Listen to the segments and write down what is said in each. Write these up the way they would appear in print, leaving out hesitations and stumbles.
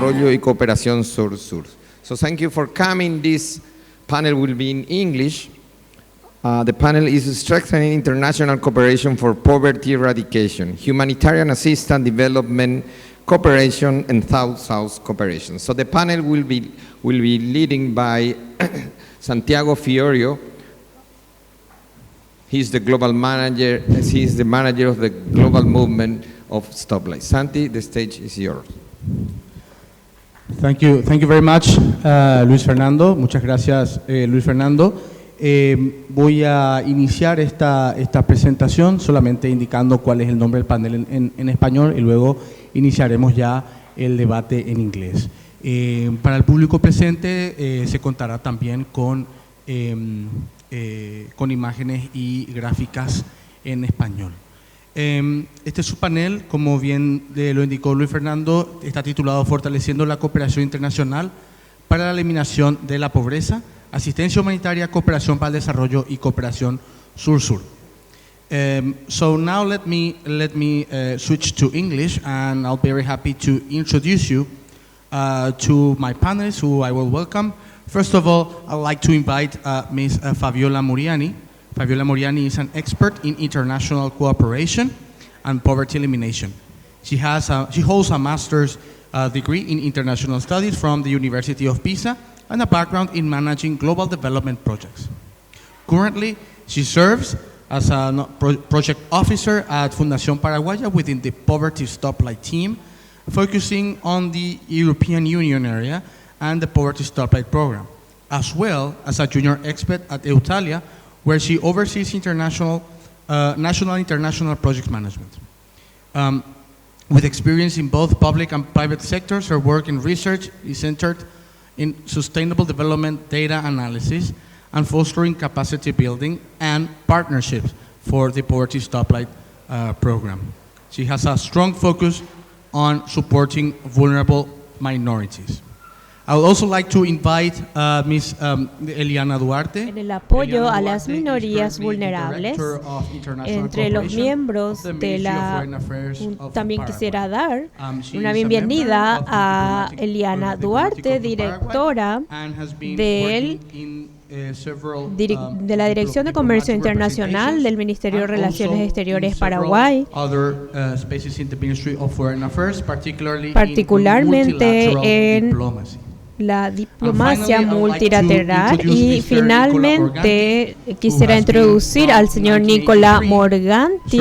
Desarrollo y Cooperación Sur-Sur. So thank you for coming. This panel will be in English. The panel is Strengthening International Cooperation for Poverty Eradication, Humanitarian Assistance, Development Cooperation, and South-South Cooperation. So the panel will be leading by Santiago Fiorio. He's the global manager. He's the manager of the global movement of Stoplight. Santi, the stage is yours. Thank you very much, Luis Fernando. Muchas gracias, Luis Fernando. Voy a iniciar esta presentación solamente indicando cuál es el nombre del panel en español y luego iniciaremos ya el debate en inglés. Para el público presente se contará también con imágenes y gráficas en español. Este es su panel, como bien lo indicó Luis Fernando, está titulado Fortaleciendo la cooperación internacional para la eliminación de la pobreza, asistencia humanitaria, cooperación para el desarrollo y cooperación sur-sur. So now let me switch to English, and I'll be very happy to introduce you to my panelists, who I will welcome. First of all, I'd like to invite Ms. Fabiola Muriani. Fabiola Muriani is an expert in international cooperation and poverty elimination. She holds a master's degree in international studies from the University of Pisa and a background in managing global development projects. Currently, she serves as a project officer at Fundación Paraguaya within the Poverty Stoplight team, focusing on the European Union area and the Poverty Stoplight program, as well as a junior expert at Eutalia, where she oversees national international project management. With experience in both public and private sectors, her work in research is centered in sustainable development, data analysis, and fostering capacity building and partnerships for the Poverty Stoplight program. She has a strong focus on supporting vulnerable minorities. I would also like to invite Ms. Eliana Duarte. En el apoyo a las minorías vulnerables, entre los miembros de la también quisiera dar una bienvenida a Eliana Duarte, directora de la Dirección de Comercio Internacional del Ministerio de Relaciones Exteriores Paraguay, particularmente en la diplomacia multilateral. Y finalmente quisiera introducir al señor Nicola Morganti.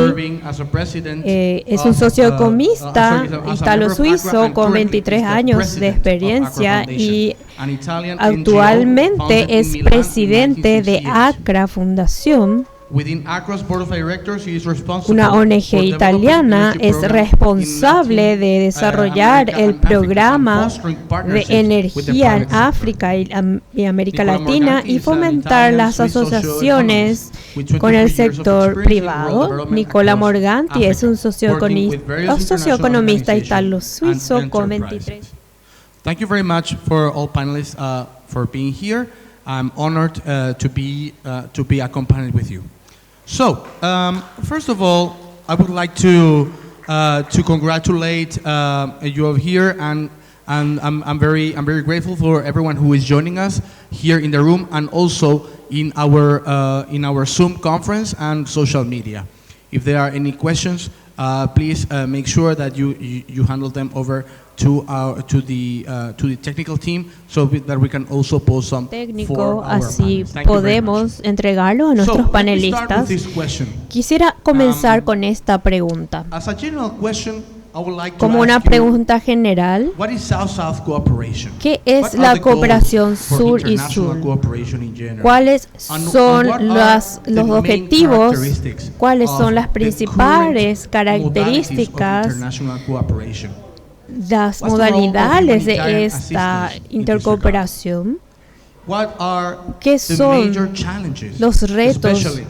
Es un socio economista italo-suizo con 23 años de experiencia y actualmente es presidente de ACRA Fundación. Una ONG italiana, es responsable de desarrollar el programa de energía en África y América Latina y fomentar las asociaciones con el sector privado. Nicola Morganti es un socioeconomista italo-suizo con 23. Thank you very much for all panelists for being here. I'm honored to be accompanied with you. So, first of all, I would like to congratulate you all here, and I'm very grateful for everyone who is joining us here in the room and also in our Zoom conference and social media. If there are any questions, please make sure that you handle them over to the technical team, so that we can also post some for our así panel. podemos entregarlo a nuestros panelistas. Quisiera comenzar con esta pregunta. As a general question, I would like to Como una ask you, pregunta general, what is South-South cooperation? ¿qué es What are la the goals cooperación for sur y international sur? cooperation in general? ¿Cuáles And son what are los the main objetivos? characteristics ¿Cuáles of son las the principales current modalities of características, international cooperation? las What's the role of modalidades de humanitarian esta assistance in this intercooperación? What are ¿Qué the son major challenges, los retos especially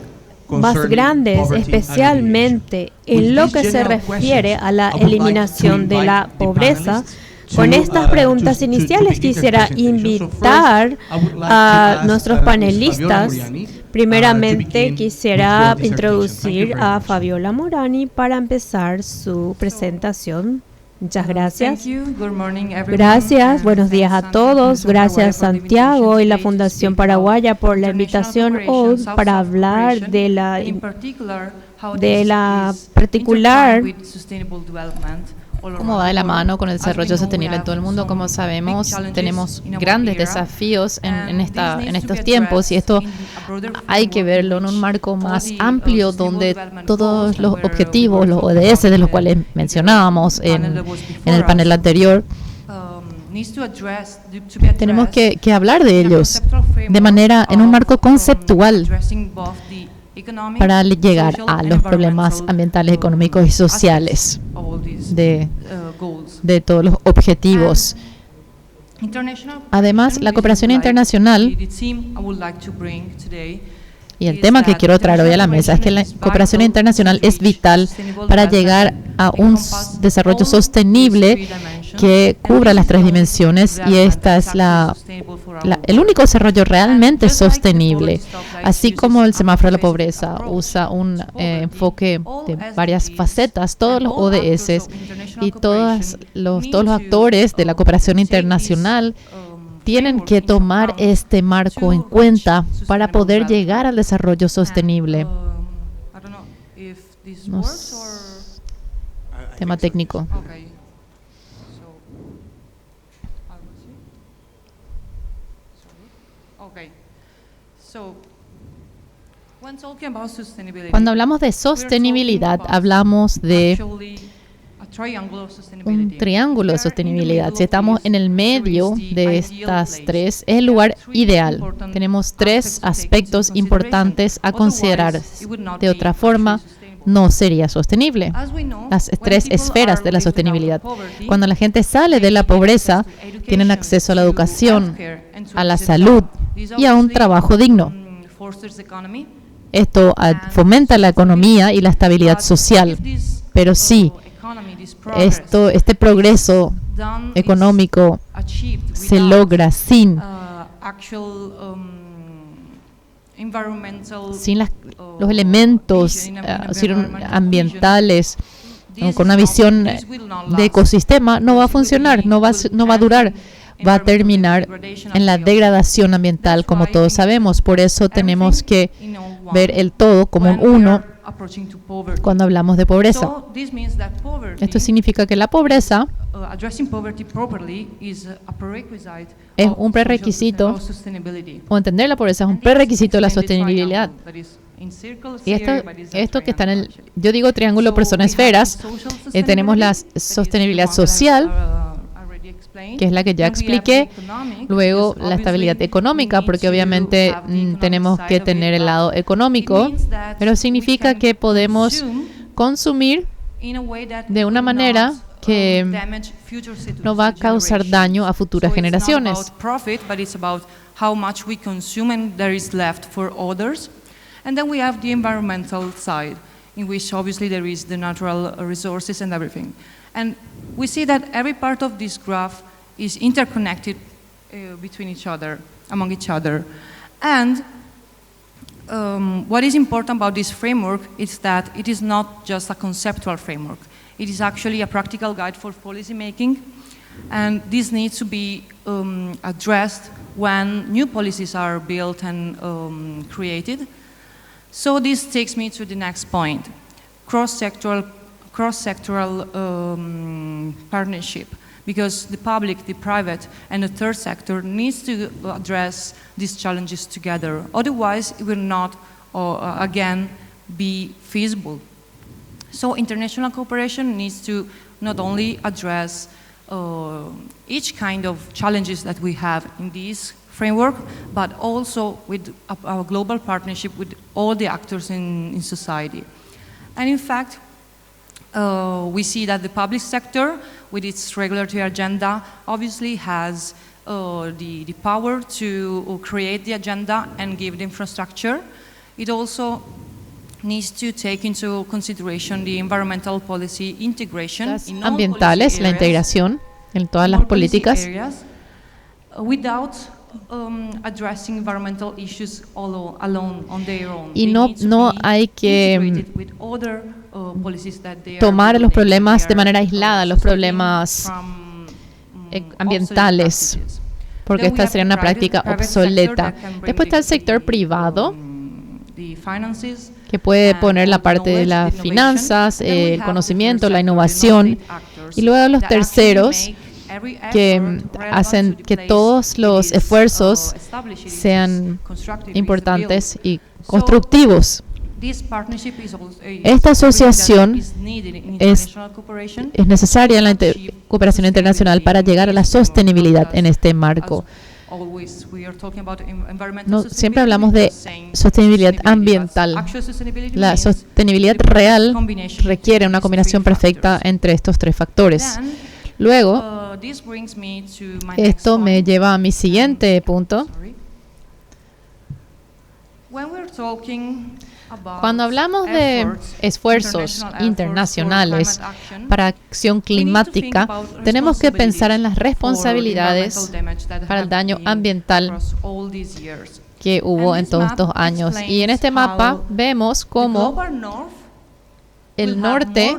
más concerning grandes, poverty especialmente alleviation? en lo With que these se general refiere questions, a la I would like eliminación to de la invite the pobreza? panelists Con to, estas preguntas to iniciales begin their quisiera presentation. So invitar first, I would like to a ask, nuestros Ms. panelistas. Fabiola Muriani, Primeramente begin quisiera with your dissertation. Thank you introducir very a much. Fabiola Morani para empezar su presentación. Muchas gracias. Gracias, buenos días a todos. Gracias Santiago y la Fundación Paraguaya por la invitación hoy para hablar de la particular cómo va de la mano con el desarrollo sostenible en todo el mundo. Como sabemos, tenemos grandes desafíos en estos tiempos, y esto hay que verlo en un marco más amplio donde todos los objetivos, los ODS de los cuales mencionábamos en el panel anterior, tenemos que hablar de ellos en un marco conceptual para llegar a los problemas ambientales, económicos y sociales de todos los objetivos. Además, la cooperación internacional, y el tema que quiero traer hoy a la mesa, es que la cooperación internacional es vital para llegar a un desarrollo sostenible que cubra las tres dimensiones, y esta es el único desarrollo realmente sostenible. Así como el semáforo de la pobreza usa un enfoque de varias facetas, todos los ODS y todos los actores de la cooperación internacional tienen que tomar este marco en cuenta para poder llegar al desarrollo sostenible. Tema técnico. Cuando hablamos de sostenibilidad, hablamos de un triángulo de sostenibilidad. Si estamos en el medio de estas tres, es el lugar ideal. Tenemos tres aspectos importantes a considerar. De otra forma, no sería sostenible. Las tres esferas de la sostenibilidad. Cuando la gente sale de la pobreza, tienen acceso a la educación, a la salud y a un trabajo digno. Esto fomenta la economía y la estabilidad social. Pero sí, este progreso económico se logra sin los elementos ambientales, con una visión de ecosistema, no va a funcionar, no va a durar. Va a terminar en la degradación ambiental, como todos sabemos. Por eso tenemos que ver el todo como un uno cuando hablamos de pobreza. Esto significa que la pobreza es un prerequisito, o entender la pobreza es un prerequisito de la sostenibilidad. Y esto que está yo digo triángulo, pero son esferas. Tenemos la sostenibilidad social, que es la que ya expliqué. Luego la estabilidad económica, porque obviamente tenemos que tener el lado económico, pero significa que podemos consumir de una manera que no va a causar daño a futuras generaciones. And then we have the environmental side, in which obviously there is the natural resources and everything. And we see that every part of this graph is interconnected among each other. And what is important about this framework is that it is not just a conceptual framework. It is actually a practical guide for policy making. And this needs to be addressed when new policies are built and created. So this takes me to the next point, cross-sectoral partnership, because the public, the private, and the third sector needs to address these challenges together. Otherwise, it will not, again, be feasible. So international cooperation needs to not only address each kind of challenges that we have in this framework, but also with our global partnership with all the actors in society. And in fact, we see that the public sector, with its regulatory agenda, obviously has the power to create the agenda and give the infrastructure. It also needs to take into consideration the environmental policy integration in all ambientales, policy la areas, integración en todas las políticas. without addressing environmental issues alone on their own. Y They no, need to no be hay que integrated with other, policies that they are tomar los regulating. problemas They de manera are, aislada, los suffering problemas from, ambientales, obsolete practices. porque Then we esta have sería una private práctica sector obsoleta. that can bring Después está el sector privado, the finances, que puede and poner la all the parte de knowledge, las the innovation. finanzas, Then we el have the conocimiento, third la sector, the innovación, non-state actors y luego los that actually terceros make every que effort relevant hacen to the que place todos los it is, esfuerzos established, it is sean constructed, it is importantes built. y constructivos. This partnership is Esta asociación is needed in es international cooperation necesaria en la cooperación internacional para llegar a la sostenibilidad en este marco. Always, we are talking about environmental No, sustainability, siempre hablamos de saying sostenibilidad sustainability, but ambiental. actual sustainability La means sostenibilidad the real combination requiere of una these combinación three perfecta factors. entre estos tres factores. Then, Luego, this brings me to my esto next me point. lleva a mi siguiente punto. Sorry. When we're talking about Cuando hablamos de esfuerzos internacionales para acción climática, tenemos que pensar en las responsabilidades para el daño ambiental que hubo en todos estos años. Y en este mapa vemos cómo el norte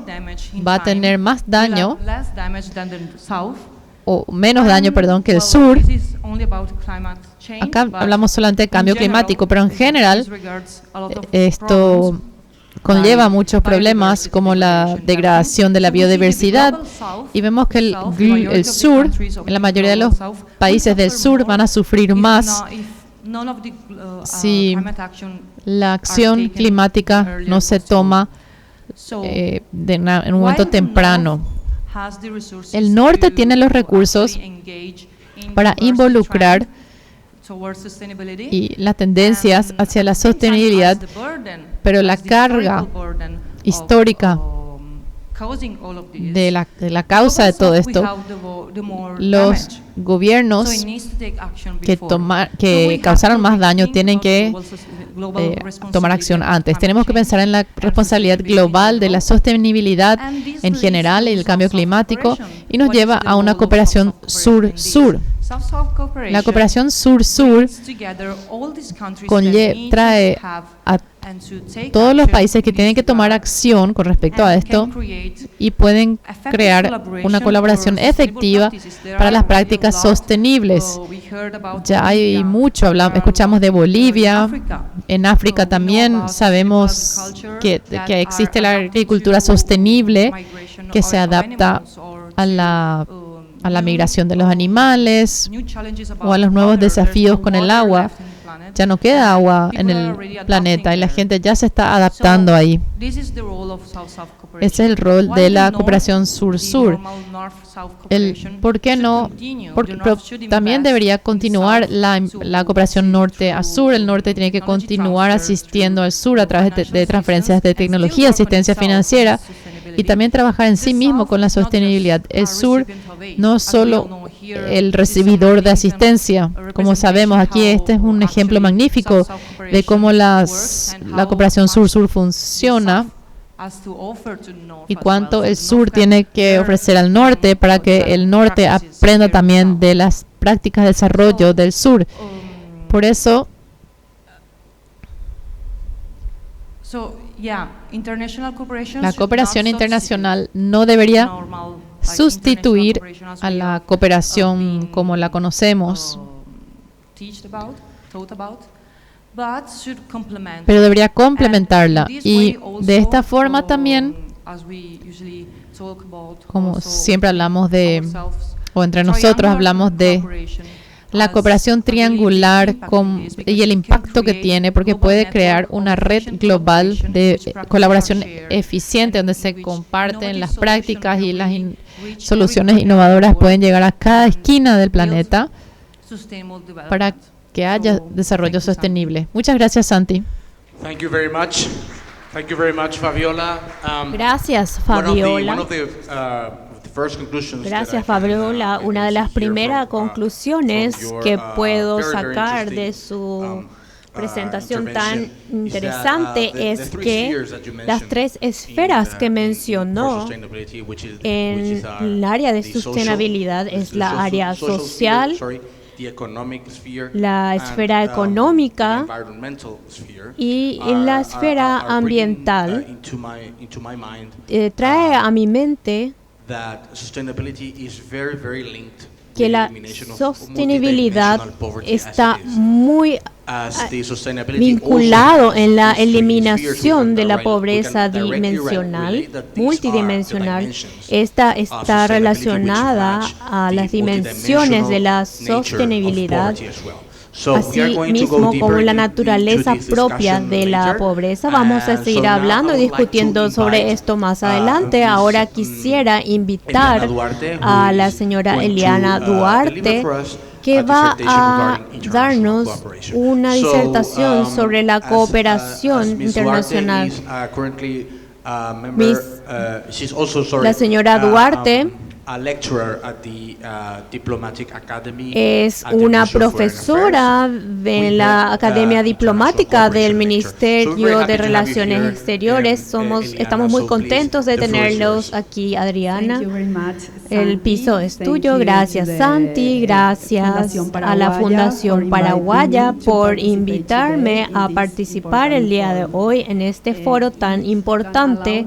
va a tener más daño o menos daño, perdón, que el sur. Acá hablamos solamente de cambio climático, pero en general esto conlleva muchos problemas como la degradación de la biodiversidad, y vemos que el sur, en la mayoría de los países del sur, van a sufrir más si la acción climática no se toma en un momento temprano. El norte tiene los recursos para involucrar y las tendencias hacia la sostenibilidad, pero la carga histórica de la causa de todo esto, los gobiernos que causaron más daño tienen que tomar acción antes. Tenemos que pensar en la responsabilidad global de la sostenibilidad en general y el cambio climático, y nos lleva a una cooperación sur-sur. La cooperación sur-sur trae a todos los países que tienen que tomar acción con respecto a esto y pueden crear una colaboración efectiva para las prácticas sostenibles. Ya hay mucho, escuchamos de Bolivia, en África también sabemos que existe la agricultura sostenible que se adapta a la migración de los animales o a los nuevos desafíos con el agua. Ya no queda agua en el planeta y la gente ya se está adaptando ahí. Ese es el rol de la cooperación sur-sur. ¿Por qué no? Pero también debería continuar la cooperación norte a sur. El norte tiene que continuar asistiendo al sur a través de transferencias de tecnología, asistencia financiera, y también trabajar en sí mismo con la sostenibilidad. El sur no es solo el recibidor de asistencia. Como sabemos aquí, este es un ejemplo magnífico de cómo la cooperación sur-sur funciona y cuánto el sur tiene que ofrecer al norte para que el norte aprenda también de las prácticas de desarrollo del sur. Por eso, la cooperación internacional no debería sustituir a la cooperación como la conocemos, pero debería complementarla. Y de esta forma también, como siempre hablamos o entre nosotros hablamos de la cooperación triangular y el impacto que tiene, porque puede crear una red global de colaboración eficiente donde se comparten las prácticas y las soluciones innovadoras pueden llegar a cada esquina del planeta para que haya desarrollo sostenible. Muchas gracias, Santi. Thank you very much. Thank you very much, Fabiola. Gracias, Fabiola. Gracias, Fabiola. Una de las primeras conclusiones que puedo sacar de su presentación tan interesante es que las tres esferas que mencionó en el área de sostenibilidad es la área social, la esfera económica y la esfera ambiental, trae a mi mente que la sostenibilidad está muy vinculado en la eliminación de la pobreza multidimensional. Esta está relacionada a las dimensiones de la sostenibilidad, así mismo como la naturaleza propia de la pobreza. Vamos a seguir hablando y discutiendo sobre esto más adelante. Ahora quisiera invitar a la señora Eliana Duarte, que va a darnos una disertación sobre la cooperación internacional. La señora Duarte es una profesora de la Academia Diplomática del Ministerio de Relaciones Exteriores. Estamos muy contentos de tenerlos aquí, Adriana. El piso es tuyo. Gracias, Santi. Gracias a la Fundación Paraguaya por invitarme a participar el día de hoy en este foro tan importante.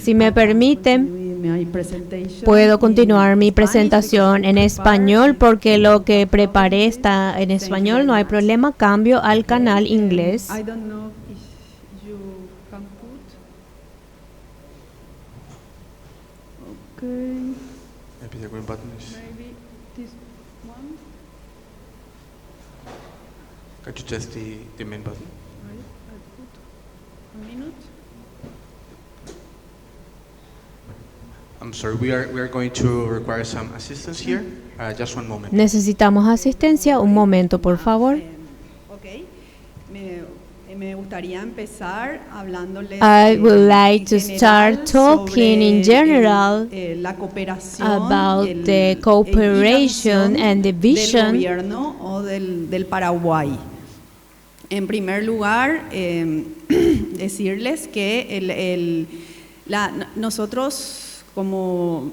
Si me permiten, puedo continuar mi presentación en español porque lo que preparé está en español, no hay problema. Cambio al canal inglés. Could you test the main button? I'm sorry, we are going to require some assistance here. Just one moment. Necesitamos asistencia. Un momento, por favor. Me gustaría empezar hablándoles. I would like to start talking in general la cooperación about the cooperation and the vision del gobierno o del Paraguay. En primer lugar, decirles que nosotros como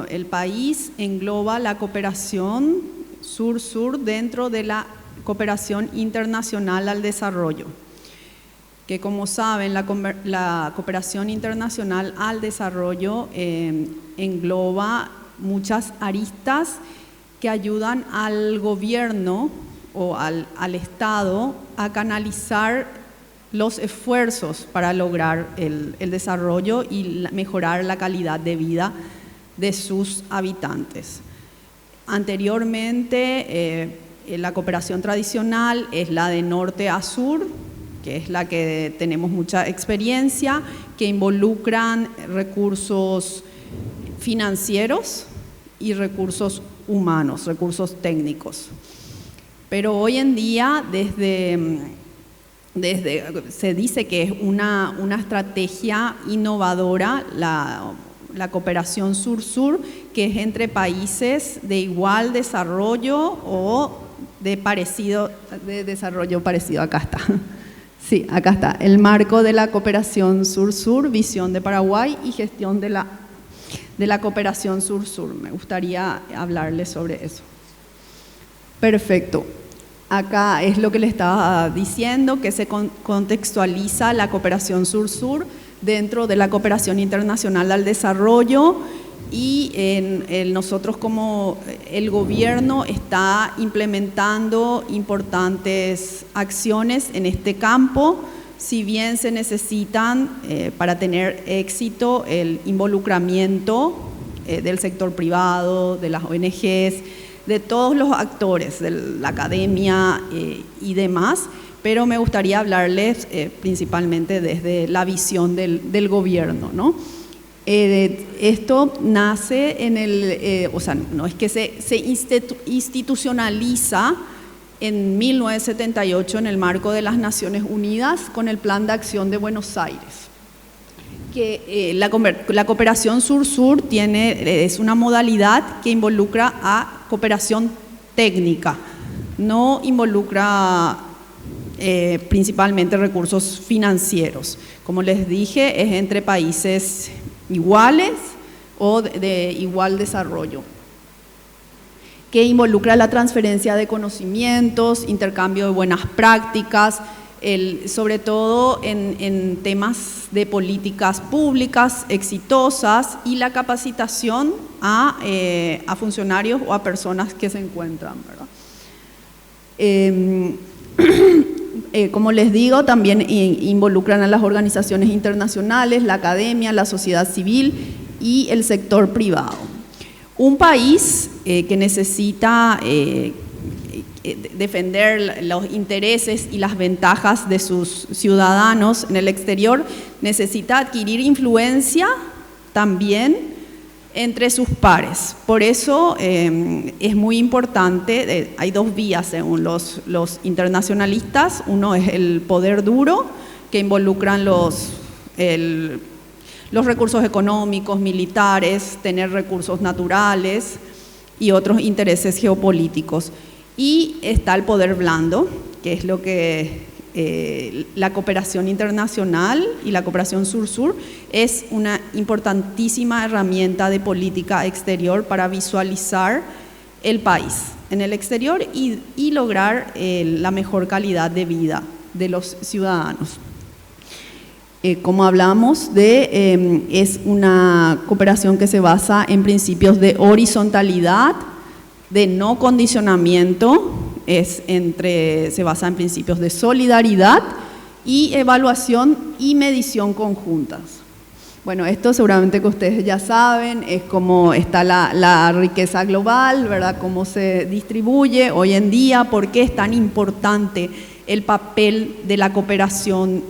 el país engloba la cooperación sur-sur dentro de la cooperación internacional al desarrollo, que como saben la cooperación internacional al desarrollo engloba muchas aristas que ayudan al gobierno o al Estado a canalizar los esfuerzos para lograr el desarrollo y mejorar la calidad de vida de sus habitantes. Anteriormente, la cooperación tradicional es la de norte a sur, que es la que tenemos mucha experiencia, que involucran recursos financieros y recursos humanos, recursos técnicos. Pero hoy en día, se dice que es una estrategia innovadora la cooperación sur-sur, que es entre países de igual desarrollo o de desarrollo parecido. Acá está. Sí, acá está. El marco de la cooperación sur-sur, visión de Paraguay y gestión de la cooperación sur-sur. Me gustaría hablarles sobre eso. Perfecto. Acá es lo que le estaba diciendo, que se contextualiza la cooperación sur-sur dentro de la cooperación internacional al desarrollo y nosotros como el gobierno está implementando importantes acciones en este campo, si bien se necesitan para tener éxito el involucramiento del sector privado, de las ONGs, de todos los actores, de la academia y demás, pero me gustaría hablarles principalmente desde la visión del gobierno, ¿no? Esto nace no es que se institucionaliza en 1978 en el marco de las Naciones Unidas con el Plan de Acción de Buenos Aires. Que la cooperación sur-sur es una modalidad que involucra a cooperación técnica, no involucra principalmente recursos financieros. Como les dije, es entre países iguales o de igual desarrollo. que involucra la transferencia de conocimientos, intercambio de buenas prácticas, sobre todo en temas de políticas públicas exitosas y la capacitación a funcionarios o a personas que se encuentran, ¿verdad? Como les digo, también involucran a las organizaciones internacionales, la academia, la sociedad civil y el sector privado. Un país que necesita defender los intereses y las ventajas de sus ciudadanos en el exterior necesita adquirir influencia también entre sus pares. Por eso es muy importante, hay dos vías según los internacionalistas. Uno es el poder duro, que involucran los recursos económicos, militares, tener recursos naturales y otros intereses geopolíticos. Y está el poder blando, que es lo que la cooperación internacional y la cooperación sur-sur es una importantísima herramienta de política exterior para visualizar el país en el exterior y lograr la mejor calidad de vida de los ciudadanos. Como hablamos, es una cooperación que se basa en principios de horizontalidad, de no condicionamiento, se basa en principios de solidaridad y evaluación y medición conjuntas. Bueno, esto seguramente que ustedes ya saben, es cómo está la riqueza global, ¿verdad? Cómo se distribuye hoy en día, por qué es tan importante el papel de la cooperación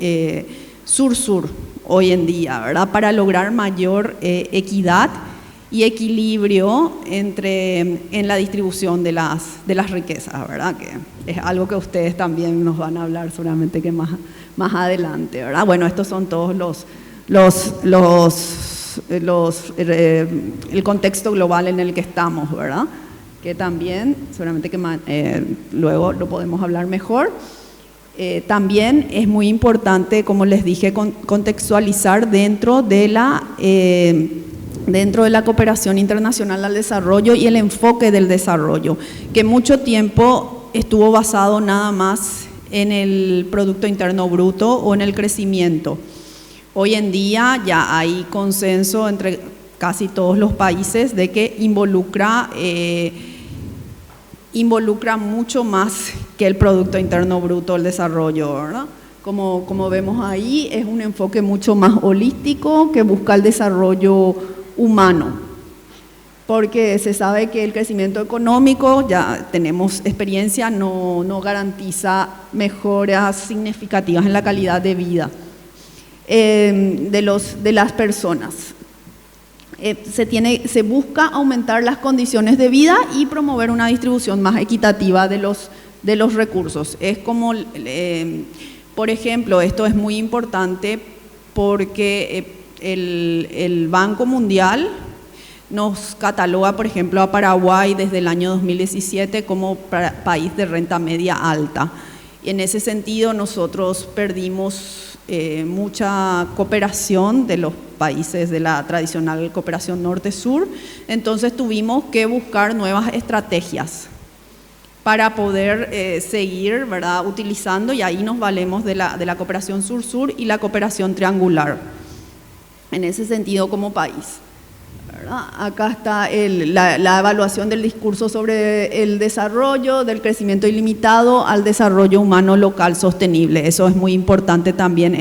sur-sur hoy en día, ¿verdad? Para lograr mayor equidad y equilibrio en la distribución de las riquezas, ¿verdad? Que es algo que ustedes también nos van a hablar seguramente que más adelante, ¿verdad? Bueno, estos son todos el contexto global en el que estamos, ¿verdad? Que también seguramente que luego lo podemos hablar mejor. También es muy importante, como les dije, contextualizar dentro de la cooperación internacional al desarrollo y el enfoque del desarrollo, que mucho tiempo estuvo basado nada más en el Producto Interno Bruto o en el crecimiento. Hoy en día ya hay consenso entre casi todos los países de que involucra mucho más que el Producto Interno Bruto, el desarrollo, ¿verdad? Como vemos ahí, es un enfoque mucho más holístico que busca el desarrollo humano, porque se sabe que el crecimiento económico, ya tenemos experiencia, no garantiza mejoras significativas en la calidad de vida de las personas. Se busca aumentar las condiciones de vida y promover una distribución más equitativa de los recursos. Es como, por ejemplo, esto es muy importante porque el Banco Mundial nos cataloga, por ejemplo, a Paraguay desde el año 2017 como país de renta media alta. Y en ese sentido nosotros perdimos mucha cooperación de los países de la tradicional cooperación norte-sur, entonces tuvimos que buscar nuevas estrategias para poder seguir, ¿verdad?, utilizando, y ahí nos valemos de la cooperación sur-sur y la cooperación triangular, en ese sentido como país, ¿verdad? Acá está la evaluación del discurso sobre el desarrollo, del crecimiento ilimitado al desarrollo humano local sostenible. Eso es muy importante también,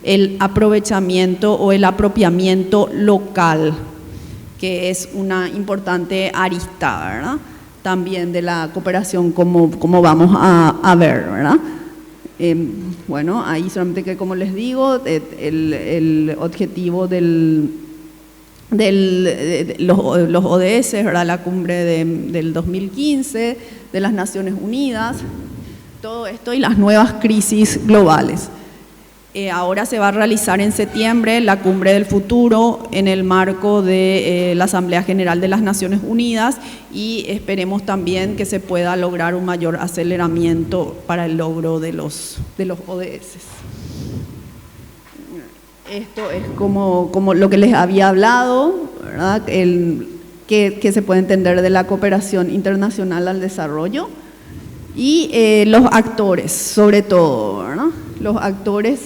el aprovechamiento o el apropiamiento local, que es una importante arista, ¿verdad?, también de la cooperación, como vamos a ver, ¿verdad? Bueno, ahí solamente que, como les digo, el objetivo de los ODS, ¿verdad?, la cumbre del 2015 de las Naciones Unidas, todo esto y las nuevas crisis globales. Ahora se va a realizar en septiembre la cumbre del futuro en el marco de la Asamblea General de las Naciones Unidas, y esperemos también que se pueda lograr un mayor aceleramiento para el logro de los ODS. Esto es como lo que les había hablado, ¿verdad? que se puede entender de la cooperación internacional al desarrollo. Y los actores, sobre todo, ¿verdad? Los actores,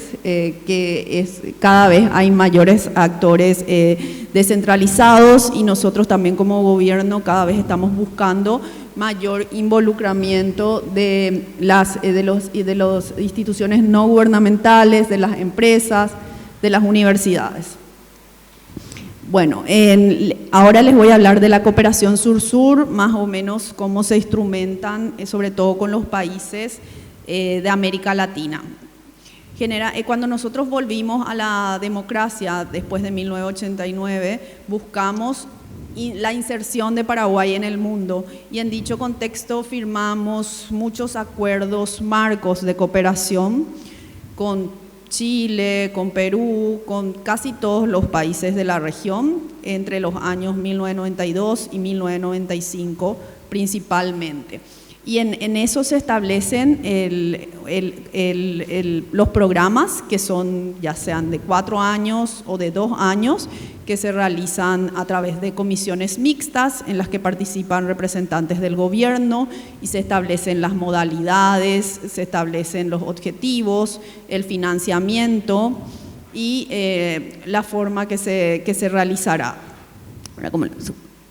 cada vez hay mayores actores descentralizados, y nosotros también como gobierno cada vez estamos buscando mayor involucramiento de las instituciones no gubernamentales, de las empresas, de las universidades. Bueno, ahora les voy a hablar de la cooperación sur-sur, más o menos cómo se instrumentan, sobre todo con los países de América Latina. Cuando nosotros volvimos a la democracia después de 1989, buscamos la inserción de Paraguay en el mundo, y en dicho contexto firmamos muchos acuerdos marcos de cooperación con Chile, con Perú, con casi todos los países de la región, entre los años 1992 y 1995 principalmente. Y en eso se establecen los programas, que son ya sean de 4 años o de 2 años, que se realizan a través de comisiones mixtas en las que participan representantes del gobierno, y se establecen las modalidades, se establecen los objetivos, el financiamiento y la forma que se realizará.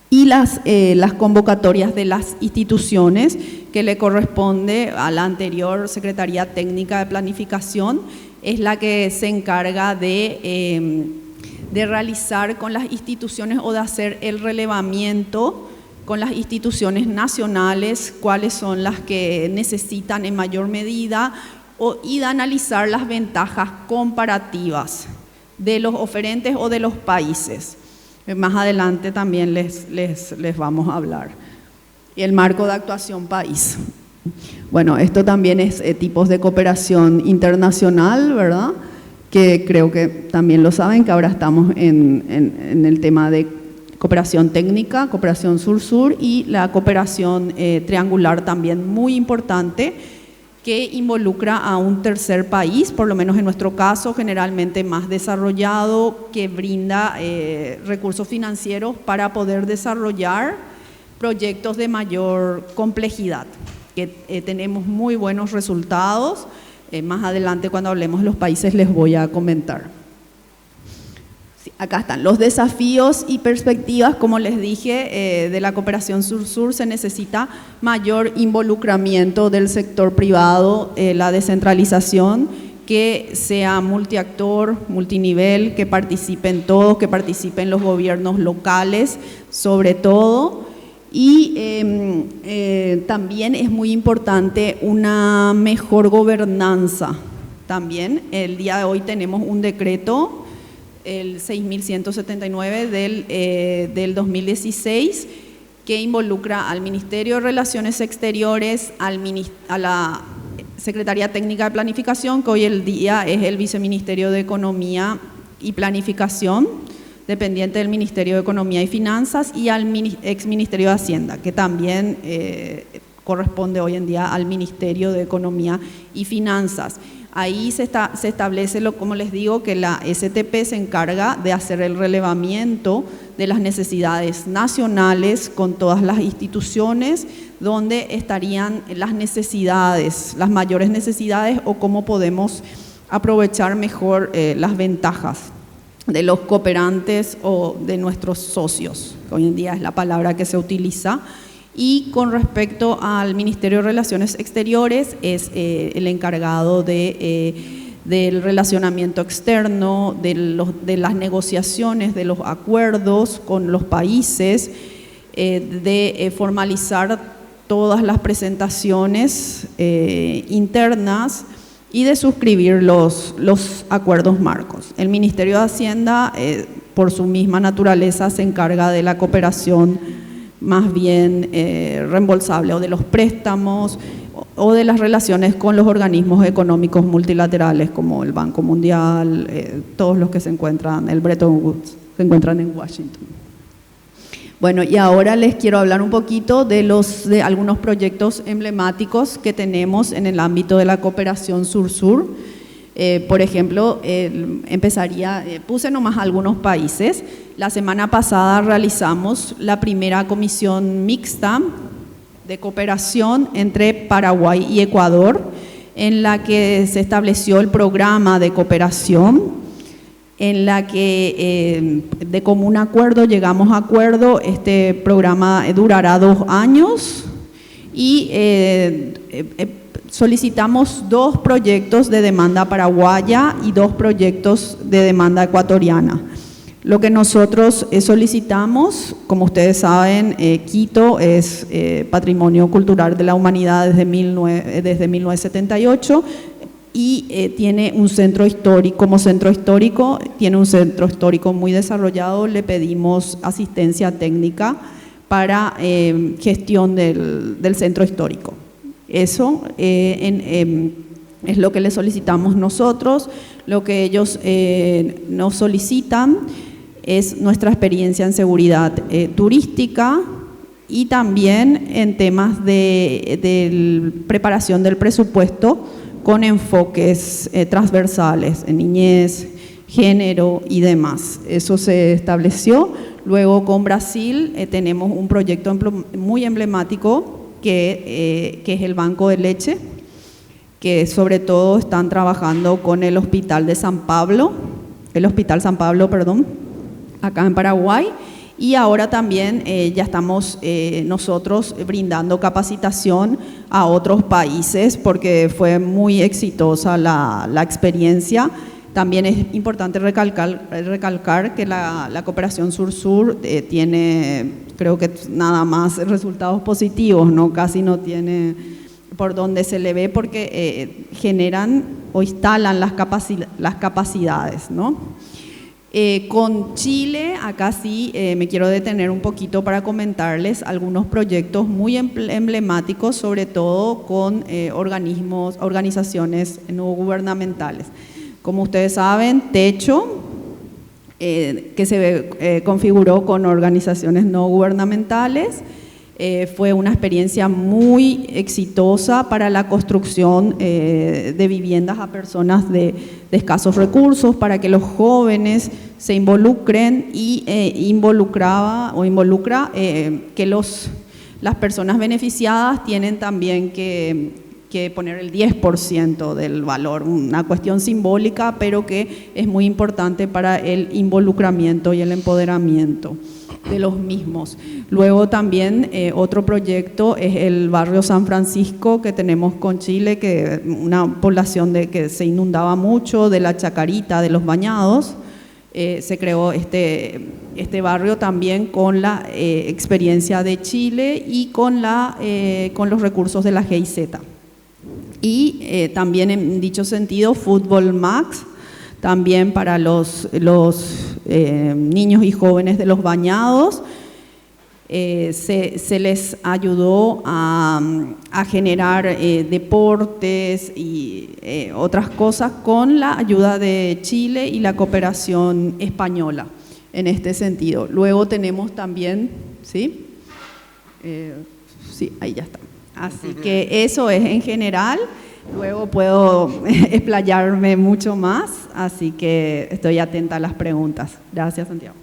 Y las convocatorias de las instituciones que le corresponde a la anterior Secretaría Técnica de Planificación, es la que se encarga de realizar con las instituciones, o de hacer el relevamiento con las instituciones nacionales, cuáles son las que necesitan en mayor medida, y de analizar las ventajas comparativas de los oferentes o de los países. Más adelante también les vamos a hablar. Y el marco de actuación país. Bueno, esto también es tipos de cooperación internacional, ¿verdad? Que creo que también lo saben, que ahora estamos en el tema de cooperación técnica, cooperación sur-sur, y la cooperación triangular también muy importante, que involucra a un tercer país, por lo menos en nuestro caso, generalmente más desarrollado, que brinda recursos financieros para poder desarrollar proyectos de mayor complejidad, que tenemos muy buenos resultados. Más adelante, cuando hablemos de los países, les voy a comentar. Sí, acá están los desafíos y perspectivas. Como les dije, de la cooperación sur-sur se necesita mayor involucramiento del sector privado, la descentralización, que sea multiactor, multinivel, que participen todos, que participen los gobiernos locales, sobre todo. Y también es muy importante una mejor gobernanza. También el día de hoy tenemos un decreto, el 6.179 del 2016, que involucra al Ministerio de Relaciones Exteriores, a la Secretaría Técnica de Planificación, que hoy el día es el Viceministerio de Economía y Planificación, dependiente del Ministerio de Economía y Finanzas, y al exministerio de Hacienda, que también corresponde hoy en día al Ministerio de Economía y Finanzas. Ahí se establece, como les digo, que la STP se encarga de hacer el relevamiento de las necesidades nacionales con todas las instituciones, donde estarían las necesidades, las mayores necesidades, o cómo podemos aprovechar mejor las ventajas de los cooperantes o de nuestros socios, que hoy en día es la palabra que se utiliza. Y con respecto al Ministerio de Relaciones Exteriores, es el encargado del relacionamiento externo, de las negociaciones, de los acuerdos con los países, de formalizar todas las presentaciones internas y de suscribir los acuerdos marcos. El Ministerio de Hacienda, por su misma naturaleza, se encarga de la cooperación más bien reembolsable, o de los préstamos, o de las relaciones con los organismos económicos multilaterales, como el Banco Mundial, todos los que se encuentran, el Bretton Woods, se encuentran en Washington. Bueno, y ahora les quiero hablar un poquito de algunos proyectos emblemáticos que tenemos en el ámbito de la cooperación sur-sur. Por ejemplo, puse nomás algunos países. La semana pasada realizamos la primera comisión mixta de cooperación entre Paraguay y Ecuador, en la que se estableció el programa de cooperación, en la que de común acuerdo llegamos a acuerdo. Este programa durará 2 años y solicitamos 2 proyectos de demanda paraguaya y 2 proyectos de demanda ecuatoriana. Lo que nosotros solicitamos, como ustedes saben, Quito es Patrimonio Cultural de la Humanidad desde 1978 y tiene un centro histórico. Como centro histórico, tiene un centro histórico muy desarrollado. Le pedimos asistencia técnica para gestión del centro histórico. Eso es lo que le solicitamos nosotros. Lo que ellos nos solicitan es nuestra experiencia en seguridad turística y también en temas de preparación del presupuesto con enfoques transversales en niñez, género y demás. Eso se estableció. Luego con Brasil tenemos un proyecto muy emblemático que es el Banco de Leche, que sobre todo están trabajando con el Hospital San Pablo, acá en Paraguay, y ahora también ya estamos nosotros brindando capacitación a otros países porque fue muy exitosa la experiencia. También es importante recalcar que la cooperación sur-sur tiene, creo que nada más resultados positivos, ¿no? Casi no tiene por donde se le ve porque generan o instalan las capacidades, ¿no? Con Chile, acá sí me quiero detener un poquito para comentarles algunos proyectos muy emblemáticos, sobre todo con organizaciones no gubernamentales. Como ustedes saben, Techo, que se configuró con organizaciones no gubernamentales, fue una experiencia muy exitosa para la construcción de viviendas a personas de escasos recursos, para que los jóvenes se involucren y involucra que las personas beneficiadas tienen también que poner el 10% del valor, una cuestión simbólica, pero que es muy importante para el involucramiento y el empoderamiento de los mismos. Luego también otro proyecto es el barrio San Francisco que tenemos con Chile, que una población que se inundaba mucho, de la Chacarita, de los Bañados. Se creó este barrio también con la experiencia de Chile y con los recursos de la GIZ. Y también en dicho sentido, Fútbol Max, también para los niños y jóvenes de los Bañados. Se les ayudó a generar deportes y otras cosas con la ayuda de Chile y la cooperación española en este sentido. Luego tenemos también, ¿sí? Sí, ahí ya está. Así que eso es en general. Luego puedo explayarme mucho más, así que estoy atenta a las preguntas. Gracias, Santiago.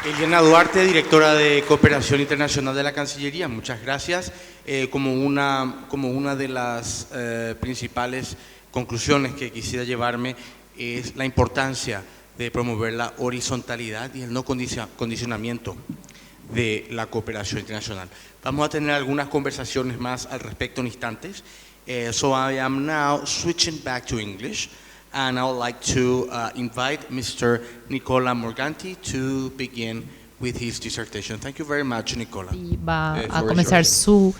Eliana Duarte, directora de Cooperación Internacional de la Cancillería, muchas gracias. Como una de las principales conclusiones que quisiera llevarme es la importancia de promover la horizontalidad y el no condicionamiento de la cooperación internacional. Vamos a tener algunas conversaciones más al respecto en instantes. So I am now switching back to English. And I would like to invite Mr. Nicola Morganti to begin with his dissertation. Thank you very much, Nicola. Y va a comenzar su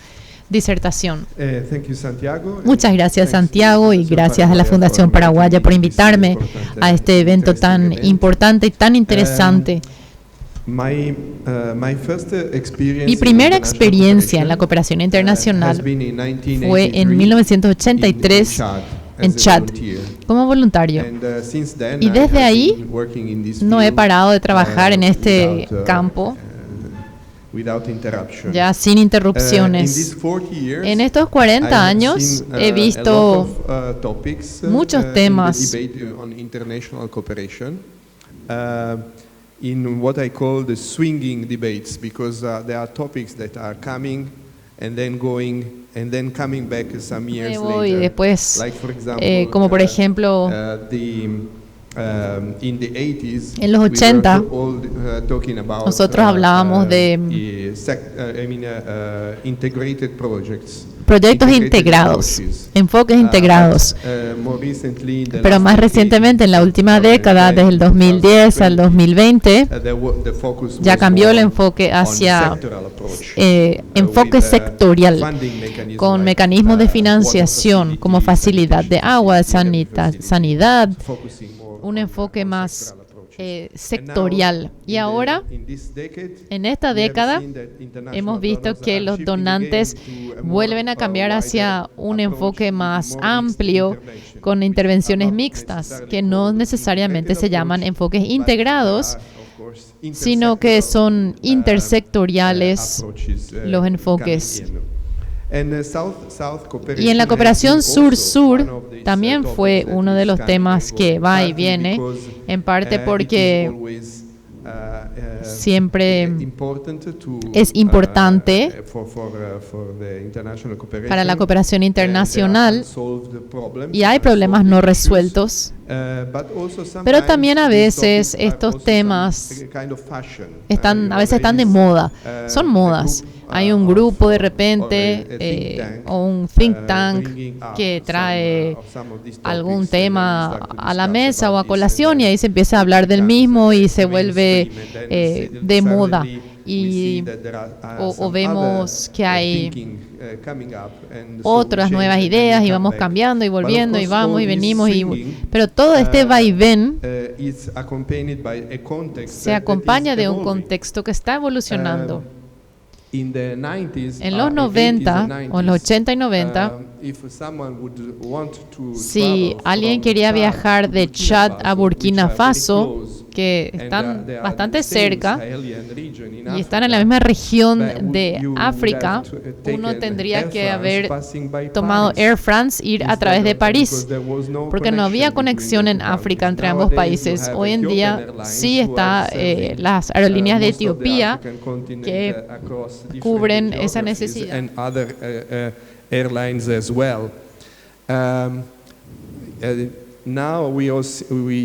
disertación. Thank you, Santiago. Muchas gracias, Santiago, y gracias a la Fundación Paraguaya por invitarme a este evento tan importante y tan interesante. Mi primera experiencia en la cooperación internacional fue en 1983 en Chad, como voluntario. Y desde ahí no he parado de trabajar en este campo. ya sin interrupciones. En estos 40 años he visto muchos temas in what I call the swinging debates, because there are topics that are coming and then going and then coming back some years y later. después, Like for example, como por ejemplo, in the 80s, en los 80, we were all, talking about, nosotros hablábamos de integrated projects. Proyectos integrados, enfoques integrados. Pero más recientemente, en la última década, desde el 2010 al 2020, ya cambió el enfoque hacia enfoque sectorial, con mecanismos de financiación como facilidad de agua, sanidad, un enfoque más sectorial. Y ahora, en esta década, hemos visto que los donantes vuelven a cambiar hacia un enfoque más amplio, con intervenciones mixtas, que no necesariamente se llaman enfoques integrados, sino que son intersectoriales los enfoques. Y en la cooperación sur-sur también fue uno de los temas que va y viene, en parte porque siempre es importante para la cooperación internacional y hay problemas no resueltos. Pero también a veces estos temas a veces están de moda, son modas. Hay un grupo de repente o un think tank que trae algún tema a la mesa o a colación y ahí se empieza a hablar del mismo y se vuelve de moda. O vemos que hay otras nuevas ideas y vamos cambiando y volviendo y vamos y venimos, pero todo este vaivén se acompaña de un contexto que está evolucionando. En los 90 o en los 80 y 90, si alguien quería viajar de Chad a Burkina Faso, que están bastante cerca y están en la misma región de África, uno tendría que haber tomado Air France, ir a través de París, porque no había conexión en África entre ambos países. Hoy en día sí está las aerolíneas de Etiopía que cubren esa necesidad. Now we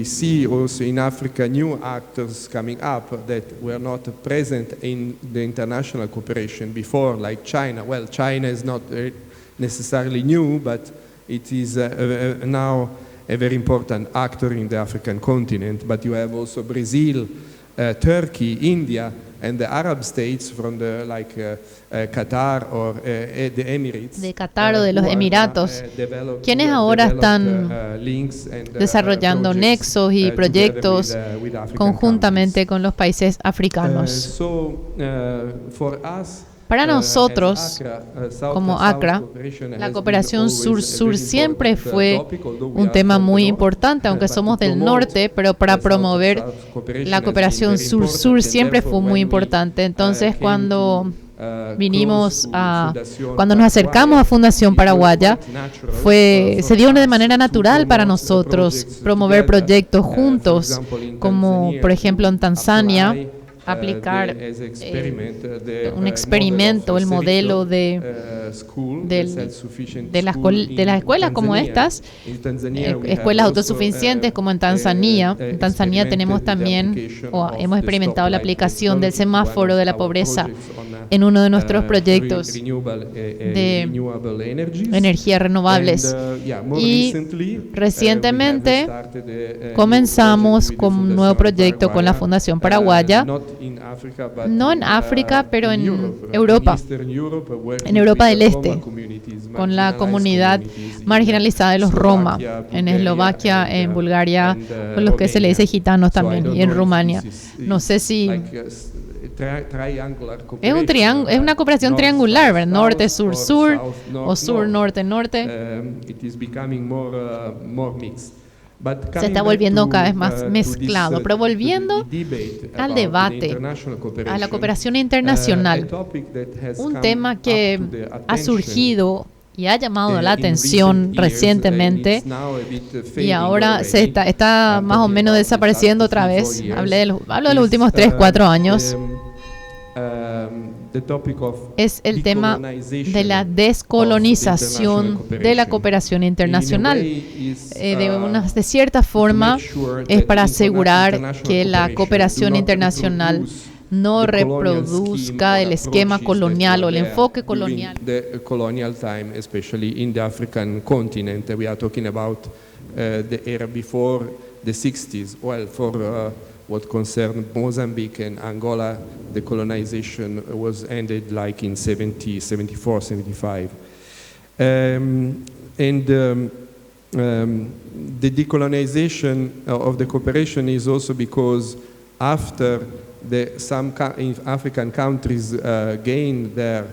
see also in Africa new actors coming up that were not present in the international cooperation before, like China. Well, China is not necessarily new, but it is now a very important actor in the African continent. But you have also Brazil, Turkey, India, and the Arab states from the Qatar or the Emirates. De Qatar o de los Emiratos, quienes ahora están desarrollando nexos y proyectos conjuntamente con los países africanos. Para nosotros, como ACRA, la cooperación sur-sur siempre fue un tema muy importante, aunque somos del norte, pero para promover la cooperación sur-sur siempre fue muy importante. Entonces, cuando nos acercamos a Fundación Paraguaya, se dio de manera natural para nosotros promover proyectos juntos, como por ejemplo en Tanzania, aplicar un experimento, el modelo de las escuelas como estas, escuelas autosuficientes como en Tanzania. En Tanzania tenemos también, hemos experimentado la aplicación del semáforo de la pobreza en uno de nuestros proyectos de energías renovables. Y recientemente comenzamos con un nuevo proyecto con la Fundación Paraguaya, no en África, pero en Europa del Este, con la comunidad marginalizada de los Roma, en Eslovaquia, en Bulgaria, con los que se le dice gitanos también, y en Rumania. No sé si es una cooperación triangular, ¿verdad? Norte-sur-sur o sur-norte-norte. se está volviendo cada vez más mezclado. Pero volviendo al debate, a la cooperación internacional, un tema que ha surgido y ha llamado la atención recientemente y ahora está más o menos desapareciendo otra vez. Hablo de los últimos 3-4 años. Es el tema de la descolonización de la cooperación internacional. De cierta forma, es para asegurar que la cooperación internacional no reproduzca el esquema colonial o el enfoque colonial. The colonial time, especially in the African continent, we are talking about the era before the 60s. Well, for what concerned Mozambique and Angola, the colonization was ended like in 74, 75. The decolonization of the cooperation is also because after some African countries gained their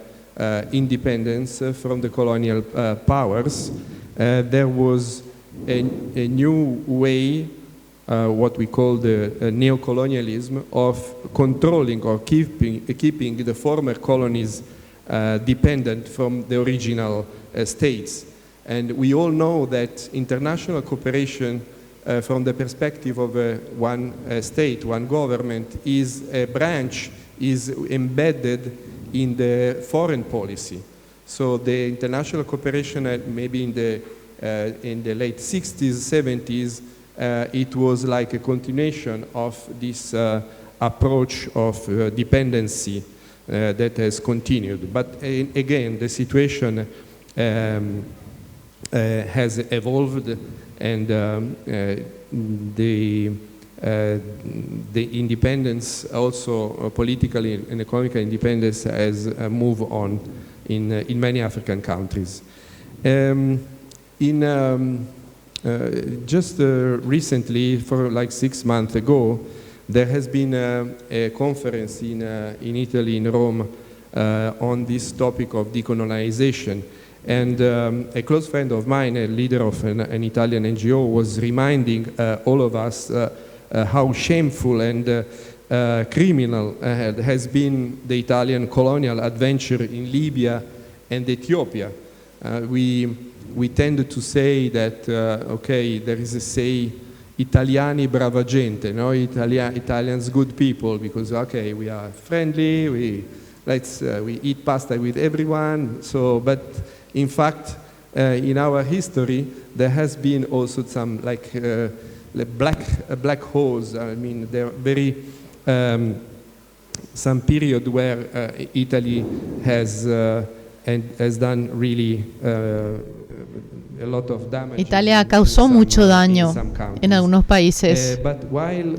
independence from the colonial powers, there was a new way, what we call the neocolonialism, of controlling or keeping the former colonies dependent from the original states. And we all know that international cooperation from the perspective of one state, one government, is a branch, is embedded in the foreign policy. So the international cooperation, maybe in the late 60s, 70s, it was like a continuation of this approach of dependency that has continued. But again, the situation has evolved, and the independence, also political and economic independence, has moved on in many African countries. Just recently, for like 6 months ago, there has been a conference in Italy, in Rome, on this topic of decolonization. And a close friend of mine, a leader of an Italian NGO, was reminding all of us how shameful and criminal has been the Italian colonial adventure in Libya and Ethiopia. We tend to say that, okay, there is a say, Italiani brava gente, no? Italians good people, because, okay, we are friendly, we eat pasta with everyone, but in fact, in our history, there has been also some black holes. I mean, there are very some period where Italy has done really a lot of damage. Italia causó mucho daño en algunos países. But while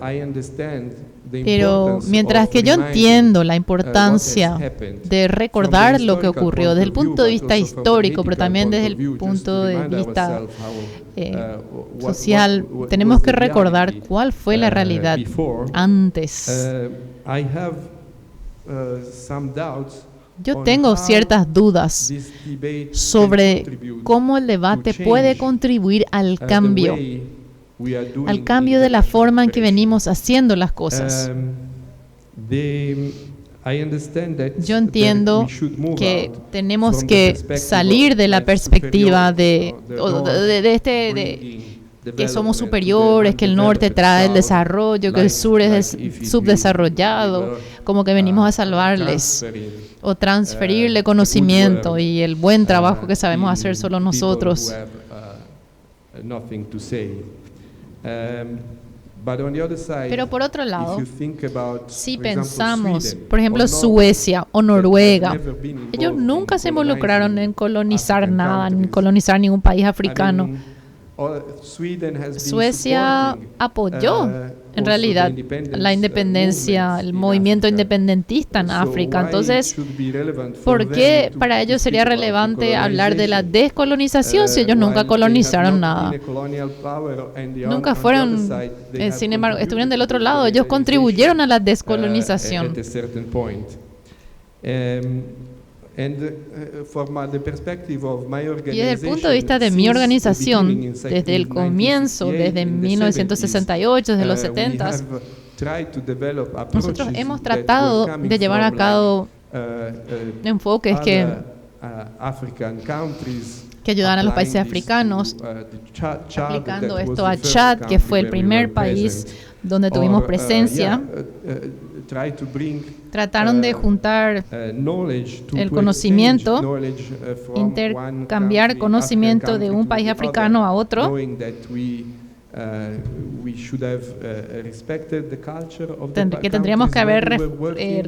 I understand. Pero mientras que yo entiendo la importancia de recordar lo que ocurrió desde el punto de vista histórico, pero también desde el punto de vista social, tenemos que recordar cuál fue la realidad antes. Yo tengo ciertas dudas sobre cómo el debate puede contribuir al cambio de la forma en que venimos haciendo las cosas. Yo entiendo que tenemos que salir de la perspectiva de que somos superiores, que el norte trae el desarrollo, que el sur es subdesarrollado, como que venimos a salvarles o transferirle conocimiento y el buen trabajo que sabemos hacer solo nosotros. Pero por otro lado, si pensamos, por ejemplo, Suecia o Noruega, ellos nunca se involucraron en colonizar nada, en colonizar ningún país africano. Suecia apoyó en realidad la independencia, el movimiento independentista en África. Entonces, ¿por qué para ellos sería relevante hablar de la descolonización si ellos nunca colonizaron nada? Nunca fueron, sin embargo, estuvieron del otro lado, ellos contribuyeron a la descolonización. Y desde el punto de vista de mi organización, desde el comienzo, desde 1968, desde los 70, nosotros hemos tratado de llevar a cabo enfoques que ayudan a los países africanos, aplicando esto a Chad, que fue el primer país donde tuvimos presencia. Trataron de juntar el conocimiento, intercambiar conocimiento de un país africano a otro, que tendríamos que haber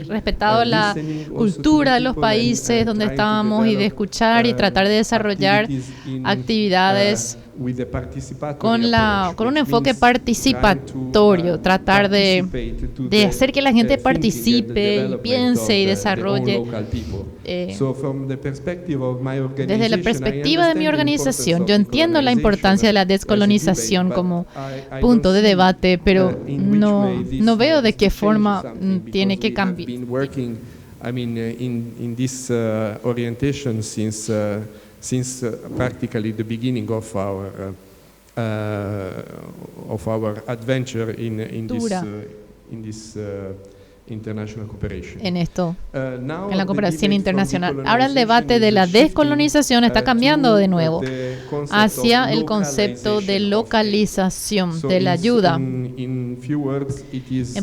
respetado la cultura de los países donde estábamos y de escuchar y tratar de desarrollar actividades con un enfoque participatorio, tratar de hacer que la gente participe y piense y desarrolle. Desde la perspectiva de mi organización, yo entiendo la importancia de la descolonización como punto de debate, pero no veo de qué forma tiene que cambiar. In this orientation since practically the beginning of our adventure in this international cooperation. En esto, en la cooperación internacional. Ahora el debate de la descolonización está cambiando de nuevo hacia el concepto de localización de la ayuda. En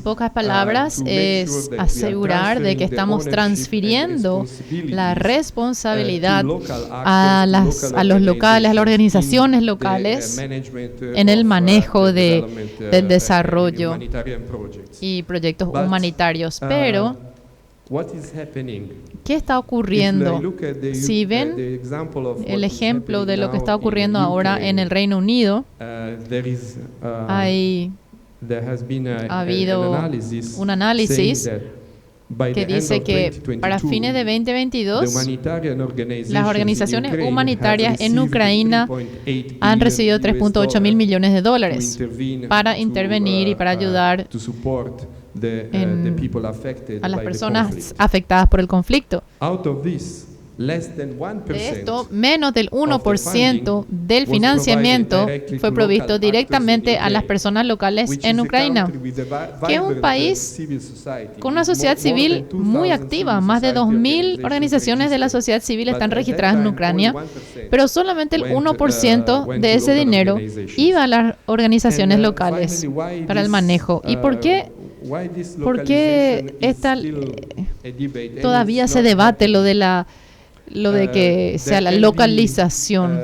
pocas palabras, es asegurar de que estamos transfiriendo la responsabilidad a los locales, a las organizaciones locales en el manejo del desarrollo y proyectos humanitarios. Pero, ¿qué está ocurriendo? Si ven el ejemplo de lo que está ocurriendo ahora en el Reino Unido, ha habido un análisis que dice que para fines de 2022 las organizaciones humanitarias en Ucrania han recibido 3.8 mil millones de dólares para intervenir y para ayudar a las personas afectadas por el conflicto. De esto, menos del 1% del financiamiento fue provisto directamente a las personas locales en Ucrania, que es un país con una sociedad civil muy activa. Más de 2.000 organizaciones de la sociedad civil están registradas en Ucrania, pero solamente el 1% de ese dinero iba a las organizaciones locales para el manejo. ¿Y por qué? Porque todavía se debate lo de que sea la localización.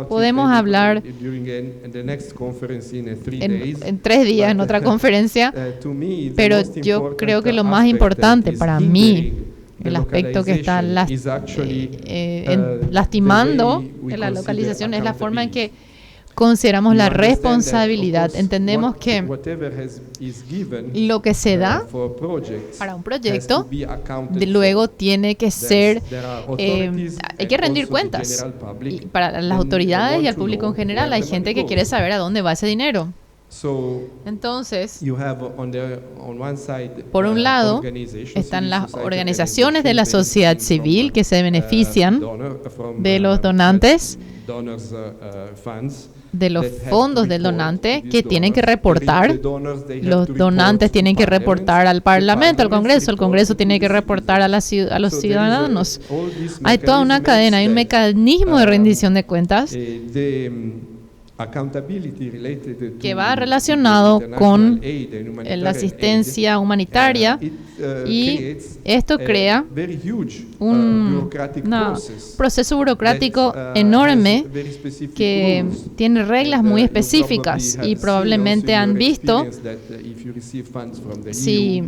Podemos hablar en 3 días en otra conferencia, pero yo creo que lo más importante para mí, el aspecto que está lastimando en la localización, es la forma en que consideramos la responsabilidad. Entendemos que lo que se da para un proyecto luego tiene que ser, hay que rendir cuentas. Y para las autoridades y al público en general, hay gente que quiere saber a dónde va ese dinero. Entonces, por un lado, están las organizaciones de la sociedad civil que se benefician de los donantes, de los fondos del donante, que tienen que reportar. Los donantes tienen que reportar al Parlamento, al Congreso. El Congreso tiene que reportar a los ciudadanos. Hay toda una cadena, hay un mecanismo de rendición de cuentas que va relacionado con la asistencia humanitaria, y esto crea un proceso burocrático enorme que tiene reglas muy específicas, y probablemente han visto si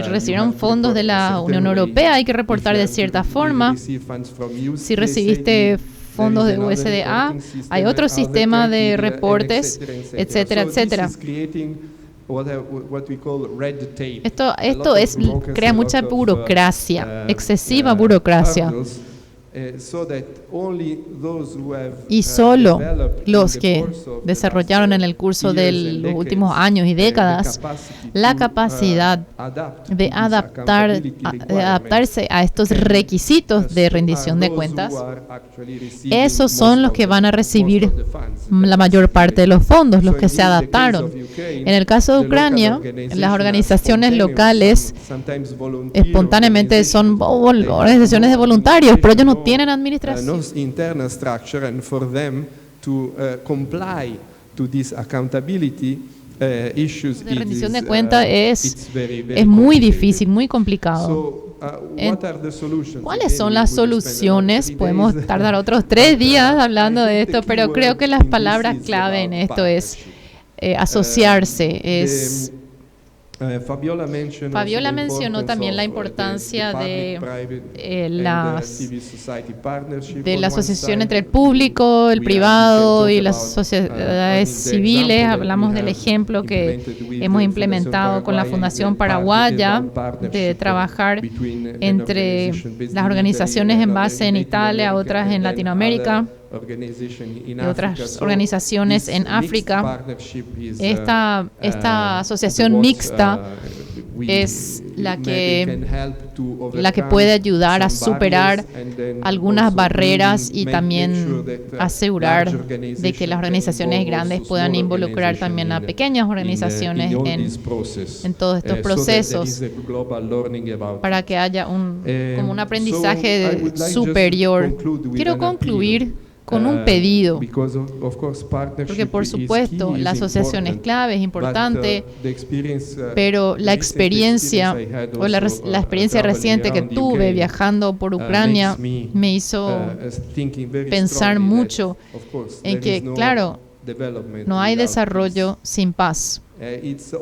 recibieron fondos de la Unión Europea hay que reportar de cierta forma. Si recibiste fondos de USDA, hay otro sistema de reportes, etcétera, etcétera. Esto crea mucha burocracia, excesiva burocracia. Y solo los que desarrollaron en el curso de los últimos años y décadas la capacidad de adaptarse a estos requisitos de rendición de cuentas, esos son los que van a recibir la mayor parte de los fondos, los que se adaptaron. En el caso de Ucrania, las organizaciones locales espontáneamente son organizaciones de voluntarios, pero ellos no tienen administración. La rendición de cuentas es muy difícil, muy complicado. ¿Cuáles son las soluciones? Podemos tardar otros 3 días hablando de esto, pero creo que las palabras clave en esto es asociarse, Fabiola mencionó también la importancia de la asociación entre el público, el privado y las sociedades civiles. Hablamos del ejemplo que hemos implementado con la Fundación Paraguaya de trabajar entre las organizaciones en base en Italia, otras en Latinoamérica y otras organizaciones en África. Esta asociación mixta es la que puede ayudar a superar algunas barreras y también asegurar de que las organizaciones grandes puedan involucrar también a pequeñas organizaciones en todos estos procesos para que haya como un aprendizaje superior. Quiero concluir con un pedido, porque por supuesto la asociación es clave, es importante, pero la experiencia o la experiencia reciente que tuve viajando por Ucrania me hizo pensar mucho en que, claro, no hay desarrollo sin paz. Es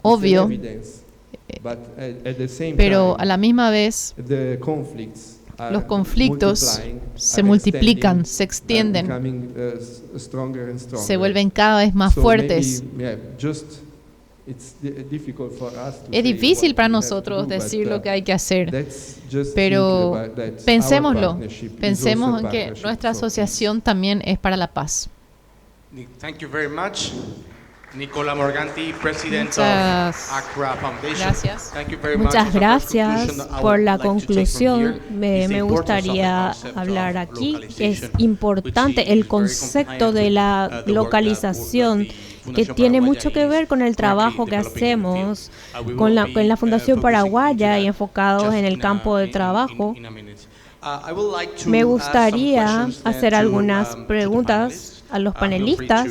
obvio, pero a la misma vez los conflictos se multiplican, se extienden, se vuelven cada vez más fuertes. Es difícil para nosotros decir lo que hay que hacer, pero pensémoslo, pensemos en que nuestra asociación también es para la paz. Thank you very much. Nicola Morganti, President of Accra Foundation. Gracias. Muchas gracias por la conclusión. Me gustaría hablar aquí. Es importante el concepto de la localización, que tiene mucho que ver con el trabajo que hacemos con la Fundación Paraguaya y enfocados en el campo de trabajo. Me gustaría hacer algunas preguntas a los panelistas.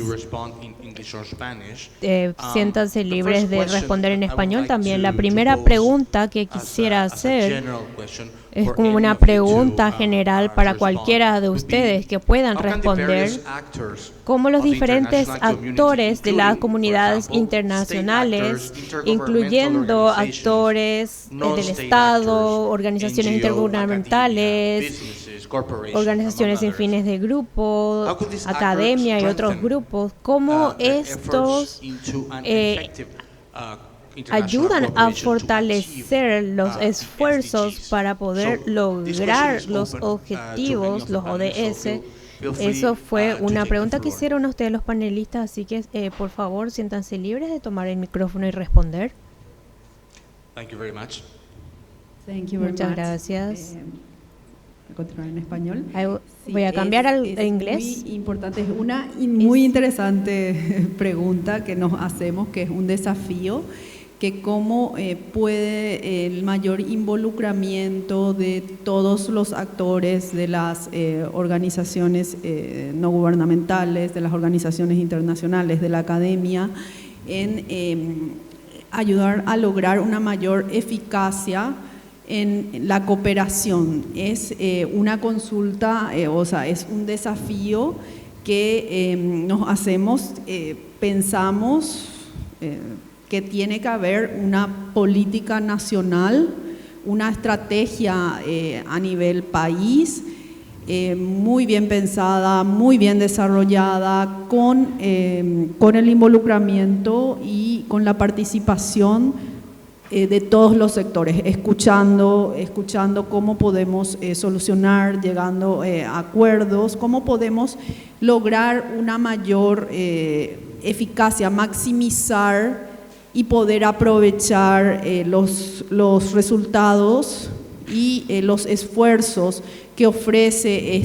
Siéntanse libres de responder en español también. La primera pregunta que quisiera hacer es como una pregunta general para cualquiera de ustedes que puedan responder. ¿Cómo los diferentes actores de las comunidades internacionales, incluyendo actores del Estado, organizaciones intergubernamentales, organizaciones sin fines de grupo, academia y otros grupos, cómo estos ayudan a fortalecer los esfuerzos para poder lograr los objetivos, los ODS? Eso fue una pregunta que hicieron ustedes los panelistas, así que por favor siéntanse libres de tomar el micrófono y responder. Muchas gracias. Continuar en español. Voy a cambiar al inglés. Muy importante, es una muy interesante pregunta que nos hacemos, que es un desafío, que cómo puede el mayor involucramiento de todos los actores de las organizaciones no gubernamentales, de las organizaciones internacionales, de la academia, en ayudar a lograr una mayor eficacia en la cooperación. Es una consulta, es un desafío que nos hacemos, pensamos que tiene que haber una política nacional, una estrategia a nivel país, muy bien pensada, muy bien desarrollada, con el involucramiento y con la participación de todos los sectores, escuchando cómo podemos solucionar, llegando a acuerdos, cómo podemos lograr una mayor eficacia, maximizar y poder aprovechar los resultados y los esfuerzos que ofrece,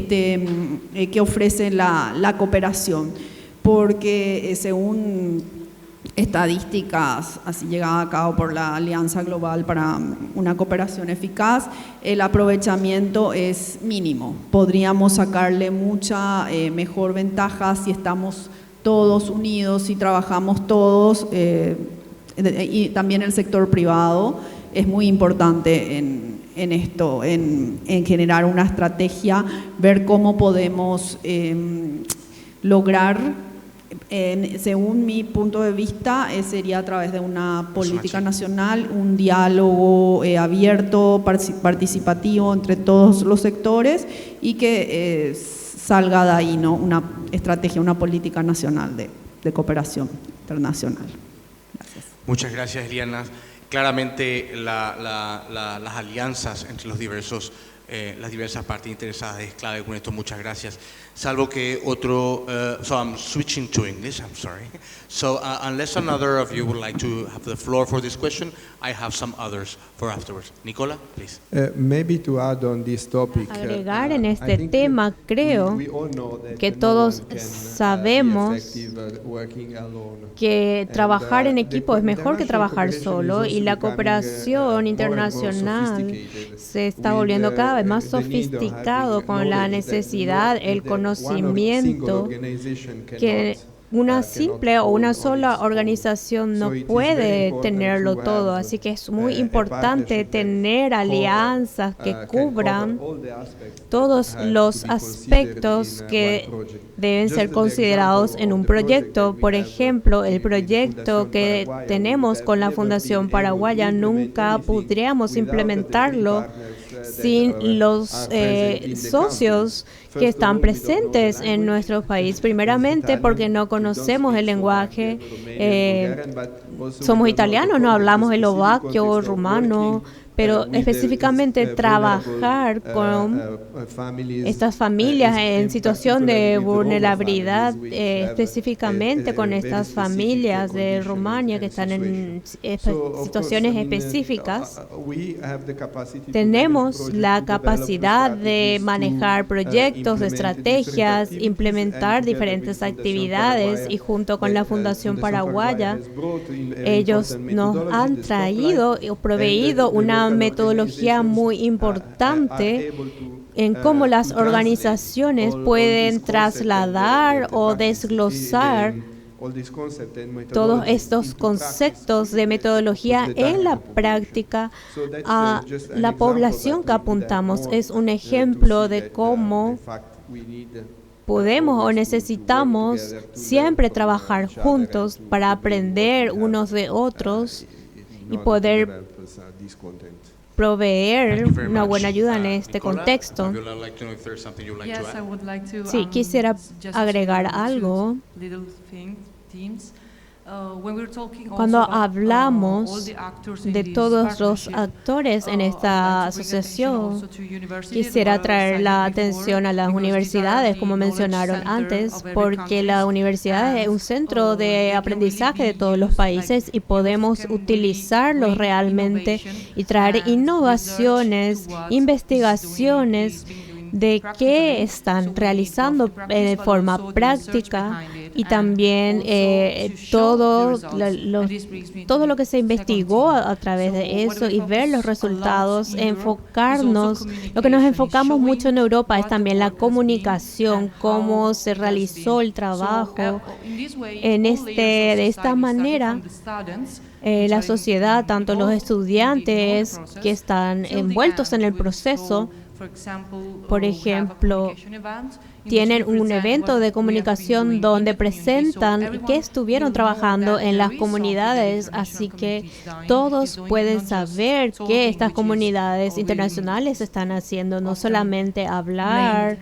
la cooperación, porque según estadísticas así llegadas a cabo por la Alianza Global para una Cooperación Eficaz, el aprovechamiento es mínimo. Podríamos sacarle mucha mejor ventaja si estamos todos unidos, si trabajamos todos, y también el sector privado es muy importante en esto, en generar una estrategia, ver cómo podemos lograr, según mi punto de vista, sería a través de una política nacional, un diálogo abierto, participativo entre todos los sectores y que salga de ahí, ¿no?, una estrategia, una política nacional de cooperación internacional. Gracias. Muchas gracias, Eliana. Claramente las alianzas entre las diversas partes interesadas es clave con esto. Muchas gracias. Salvo que otro, so I'm switching to English, I'm sorry. So unless another of you would like to have the floor for this question, I have some others for afterwards. Nicola, please. Maybe to add on this topic, Agregar en este tema, creo que todos sabemos que trabajar en equipo es mejor que trabajar solo, y la cooperación internacional se está volviendo cada vez más sofisticado con la necesidad, el conocimiento que una simple o una sola organización no puede tenerlo todo. Así que es muy importante tener alianzas que cubran todos los aspectos que deben ser considerados en un proyecto. Por ejemplo, el proyecto que tenemos con la Fundación Paraguaya, nunca podríamos implementarlo sin los socios que están presentes en nuestro país. Primeramente porque no conocemos el lenguaje, somos italianos, no hablamos eslovaquio o rumano, pero específicamente trabajar con estas familias en situación de vulnerabilidad, específicamente con estas familias de Rumania que están en situaciones específicas, tenemos la capacidad de manejar proyectos, estrategias, implementar diferentes actividades, y junto con la Fundación Paraguaya, ellos nos han traído o proveído una metodología muy importante en cómo las organizaciones pueden trasladar o desglosar todos estos conceptos de metodología en la práctica a la población que apuntamos. Es un ejemplo de cómo podemos o necesitamos siempre trabajar juntos para aprender unos de otros y poder proveer una buena ayuda en este contexto. Sí, quisiera agregar algo. Cuando hablamos de todos los actores en esta asociación, quisiera traer la atención a las universidades, como mencionaron antes, porque la universidad es un centro de aprendizaje de todos los países y podemos utilizarlos realmente y traer innovaciones, investigaciones de qué están realizando de forma práctica, y también todo lo que se investigó a través de eso, y ver los resultados, enfocarnos. Lo que nos enfocamos mucho en Europa es también la comunicación, cómo se realizó el trabajo. De esta manera, la sociedad, tanto los estudiantes que están envueltos en el proceso, por ejemplo, tienen un evento de comunicación donde presentan que estuvieron trabajando en las comunidades, así que todos pueden saber qué estas comunidades internacionales están haciendo, no solamente hablar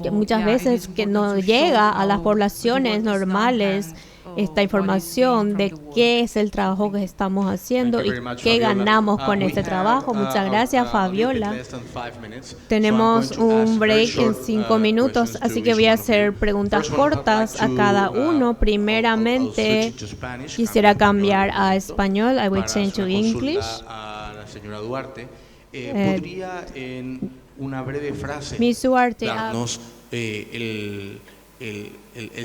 que muchas veces que no llega a las poblaciones normales esta información de qué es el trabajo que estamos haciendo y qué ganamos con este trabajo. Muchas gracias, Fabiola. Tenemos un break en 5 minutos, así que voy a hacer preguntas cortas a cada uno. Primeramente, quisiera cambiar a español. I will change to English. La señora Duarte, ¿podría en una breve frase Miss Duarte, darnos el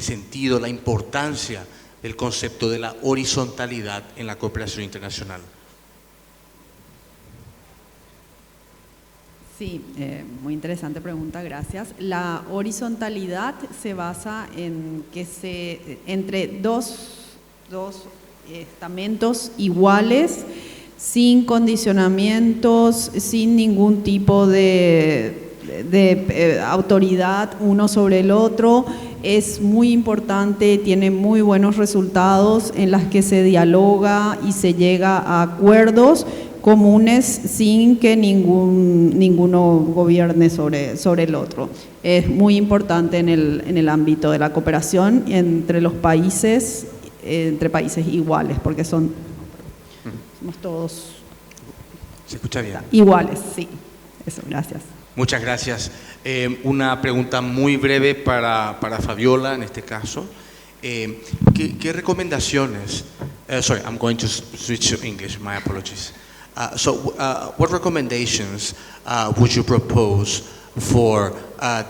sentido, la importancia del concepto de la horizontalidad en la cooperación internacional? Sí, muy interesante pregunta, gracias. La horizontalidad se basa en que entre dos estamentos iguales, sin condicionamientos, sin ningún tipo de autoridad uno sobre el otro, es muy importante, tiene muy buenos resultados en las que se dialoga y se llega a acuerdos comunes sin que ninguno gobierne sobre el otro. Es muy importante en el ámbito de la cooperación entre los países, entre países iguales, porque somos todos ¿Se escucha bien? iguales, sí. Eso, gracias. Muchas gracias. Una pregunta muy breve para Fabiola en este caso. ¿Qué recomendaciones? Sorry, I'm going to switch to English. My apologies. What recommendations would you propose for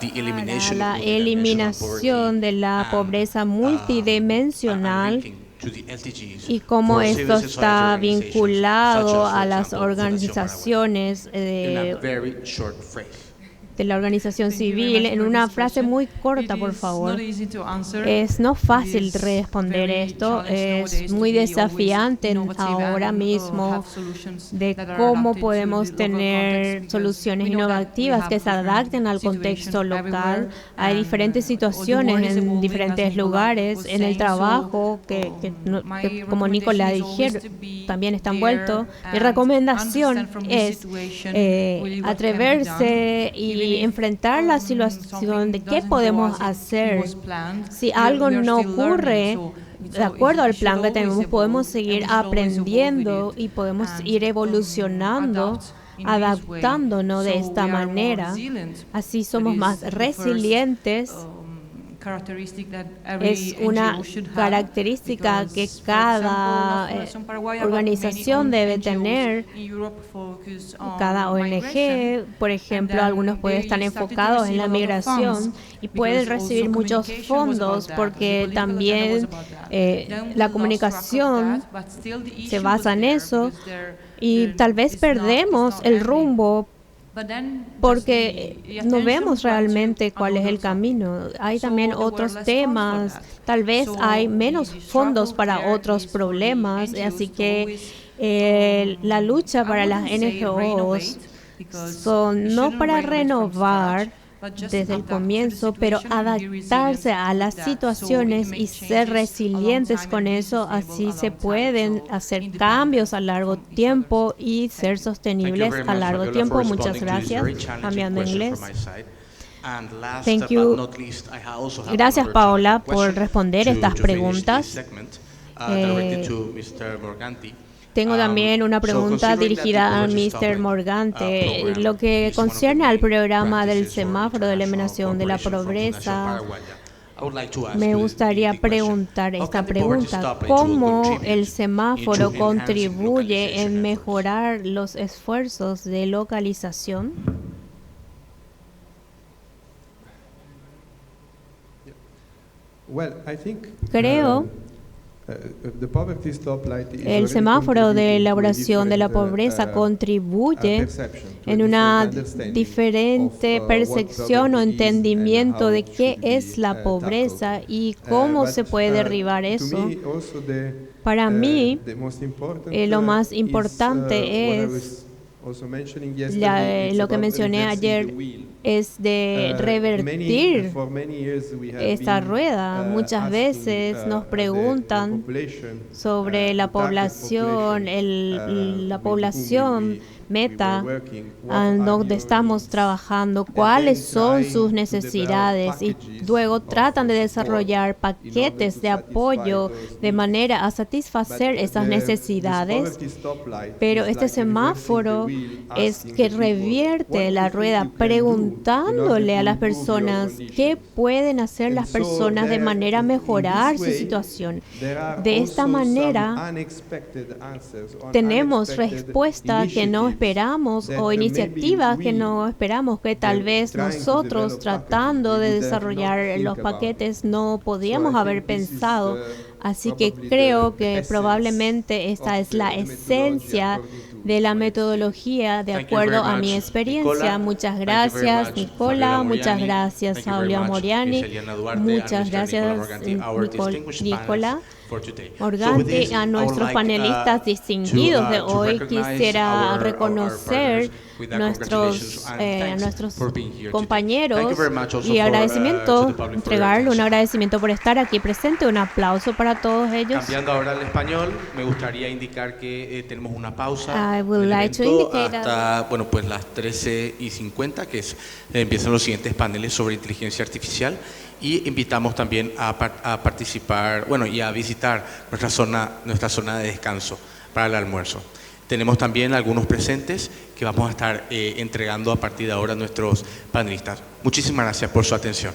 the elimination la eliminación de la pobreza multidimensional y cómo esto está vinculado a las organizaciones de la organización civil? En una frase muy corta, por favor. Es no fácil responder esto, es muy desafiante ahora mismo de cómo podemos tener soluciones innovativas que se adapten al contexto local. Hay diferentes situaciones en diferentes lugares, en el trabajo, que como Nicolás dijeron, también está envuelto. Mi recomendación es atreverse y enfrentar la situación de qué podemos hacer. Si algo no ocurre de acuerdo al plan que tenemos, podemos seguir aprendiendo y podemos ir evolucionando, adaptándonos de esta manera. Así somos más resilientes. Es una característica que cada organización debe tener, cada ONG. Por ejemplo, algunos pueden estar enfocados en la migración y pueden recibir muchos fondos porque también la comunicación se basa en eso y tal vez perdemos el rumbo porque no vemos realmente cuál es el camino. Hay también otros temas, tal vez hay menos fondos para otros problemas, así que la lucha para las NGOs son no para renovar desde el comienzo, pero adaptarse a las situaciones y ser resilientes con eso, así se pueden hacer cambios a largo tiempo y ser sostenibles a largo tiempo. Muchas gracias. Cambiando a inglés. Thank you. Gracias, Paola, por responder estas preguntas. Tengo también una pregunta dirigida a Mr. Morgante. Lo que concierne al programa del semáforo de eliminación de la pobreza, me gustaría preguntar esta pregunta. ¿Cómo el semáforo contribuye en mejorar los esfuerzos de localización? Creo el semáforo de elaboración de la pobreza contribuye en una diferente percepción o entendimiento de qué es la pobreza y cómo se puede derribar eso. Para mí, lo más importante es lo que mencioné ayer, es de revertir esta rueda. Muchas veces nos preguntan sobre la población, la población meta, donde estamos trabajando, cuáles son sus necesidades, y luego tratan de desarrollar paquetes de apoyo de manera a satisfacer esas necesidades. Pero este semáforo es que revierte la rueda preguntándole a las personas qué pueden hacer las personas de manera a mejorar su situación. De esta manera tenemos respuestas que no esperamos o iniciativas que no esperamos, que tal vez nosotros tratando de desarrollar los paquetes no podíamos haber pensado. Así que creo que probablemente esta es la esencia de la metodología de acuerdo a mi experiencia. Muchas gracias, Nicola. Muchas gracias, Saulio Moriani. Muchas gracias, Nicola. Morganti, a nuestros panelistas distinguidos de hoy, quisiera reconocer nuestros compañeros y entregarle un agradecimiento por estar aquí presente. Un aplauso para todos ellos. Cambiando ahora al español, me gustaría indicar que tenemos una pausa I would like to indicate hasta pues las 13:50, que empiezan los siguientes paneles sobre inteligencia artificial. Y invitamos también a participar, y a visitar nuestra zona de descanso para el almuerzo. Tenemos también algunos presentes que vamos a estar entregando a partir de ahora a nuestros panelistas. Muchísimas gracias por su atención.